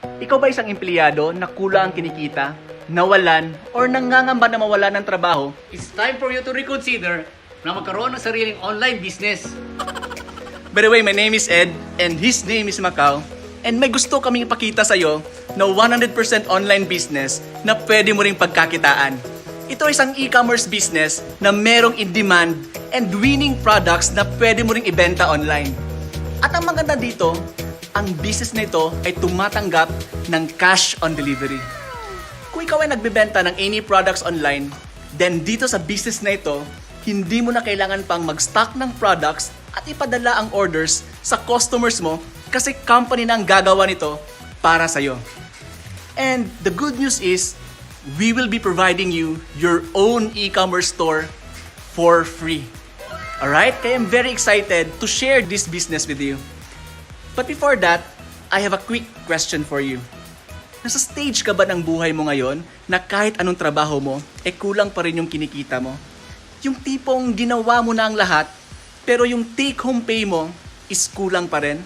Ikaw ba isang empleyado na kulang ang kinikita, nawalan, or nangangamba na mawalan ng trabaho? It's time for you to reconsider na magkaroon ng sariling online business. By the way, my name is Ed, and his name is Macau. And may gusto kaming ipakita sa'yo na 100% online business na pwede mo ring pagkakitaan. Ito ay isang e-commerce business na merong in-demand and winning products na pwede mo ring ibenta online. At ang maganda dito, ang business na ito ay tumatanggap ng cash on delivery. Kung ikaw ay nagbebenta ng any products online, then dito sa business na ito, hindi mo na kailangan pang mag-stock ng products at ipadala ang orders sa customers mo kasi company na ang gagawa nito para sa'yo. And the good news is, we will be providing you your own e-commerce store for free. Alright? Kaya I'm very excited to share this business with you. But before that, I have a quick question for you. Nasa stage ka ba ng buhay mo ngayon na kahit anong trabaho mo, kulang pa rin yung kinikita mo? Yung tipong ginawa mo na ang lahat, pero yung take-home pay mo is kulang pa rin?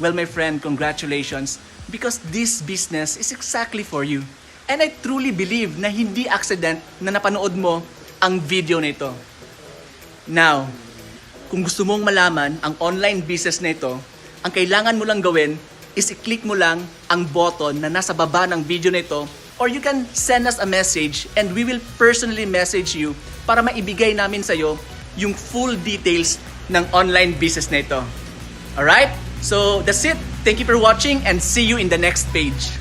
Well, my friend, congratulations, because this business is exactly for you. And I truly believe na hindi accident na napanood mo ang video na ito. Now, kung gusto mong malaman ang online business na ito, ang kailangan mo lang gawin is i-click mo lang ang button na nasa baba ng video na ito, or you can send us a message and we will personally message you para maibigay namin sa'yo yung full details ng online business na ito. Alright? So, that's it. Thank you for watching and see you in the next page.